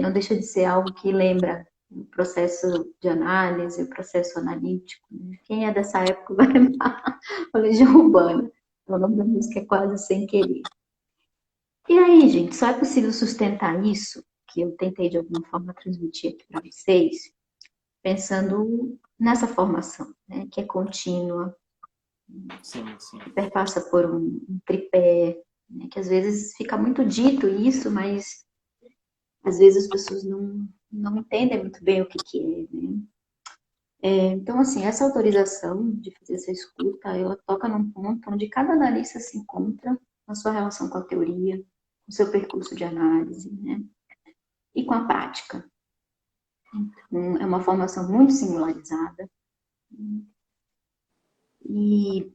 não deixa de ser algo que lembra o processo de análise, o processo analítico, né? Quem é dessa época vai lembrar a Legião Urbana. O nome da música é Quase Sem Querer. E aí, gente, só é possível sustentar isso, que eu tentei de alguma forma transmitir aqui para vocês, pensando nessa formação, né, que é contínua, Sim. que perpassa por um tripé, né, que às vezes fica muito dito isso, mas às vezes as pessoas não entendem muito bem o que é, né? Então, assim, essa autorização de fazer essa escuta, ela toca num ponto onde cada analista se encontra na sua relação com a teoria, com o seu percurso de análise, né? E com a prática. Então, é uma formação muito singularizada. E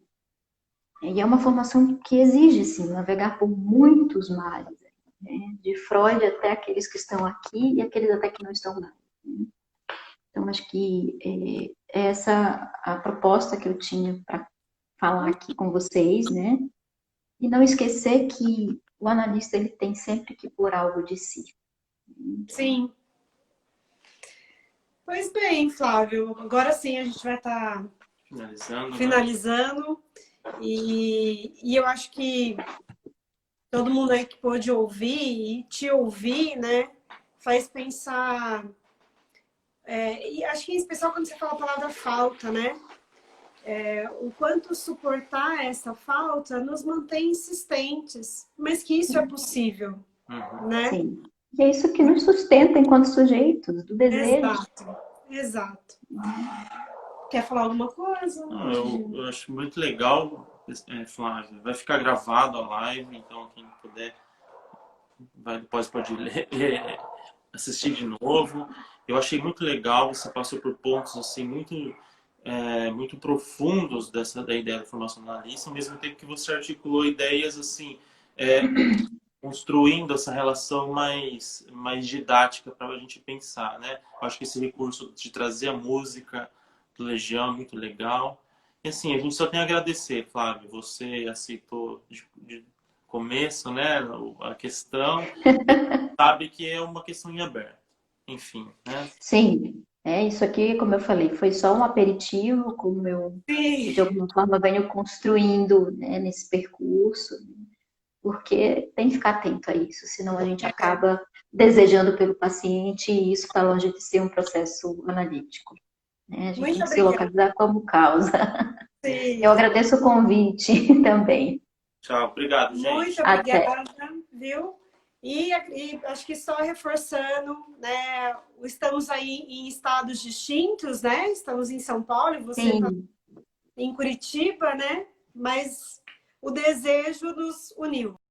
é uma formação que exige, sim, navegar por muitos mares, né? De Freud até aqueles que estão aqui e aqueles até que não estão lá, né? Então, acho que essa a proposta que eu tinha para falar aqui com vocês, né? E não esquecer que o analista ele tem sempre que pôr algo de si. Sim. Pois bem, Flávio, agora sim a gente vai estar finalizando. E eu acho que todo mundo aí que pôde ouvir e te ouvir, né, faz pensar. E acho que em especial quando você fala a palavra falta, né? O quanto suportar essa falta nos mantém insistentes, mas que isso é possível, né? Sim. E é isso que nos sustenta enquanto sujeitos, do desejo. Exato. Quer falar alguma coisa? Não, eu acho muito legal, Flávia. Vai ficar gravado a live, então quem puder depois pode assistir de novo. Eu achei muito legal, você passou por pontos assim muito profundos da ideia da formação analista, ao mesmo tempo que você articulou ideias assim, construindo essa relação mais didática para a gente pensar, né? Eu acho que esse recurso de trazer a música do Legião é muito legal. E assim, a gente só tem a agradecer, Flávio. Você aceitou de começo, né, a questão, sabe que é uma questão em aberto. Enfim, né? Sim, isso aqui, como eu falei, foi só um aperitivo, como eu, de alguma forma, venho construindo, né, nesse percurso, porque tem que ficar atento a isso, senão a gente acaba desejando pelo paciente e isso está longe de ser um processo analítico, né? A gente tem que se localizar como causa. Sim. Eu agradeço o convite também. Tchau, obrigado, gente. Muito Até. obrigada, viu? E acho que só reforçando, né? Estamos aí em estados distintos, né? Estamos em São Paulo, você está Sim, em Curitiba, né? Mas o desejo nos uniu.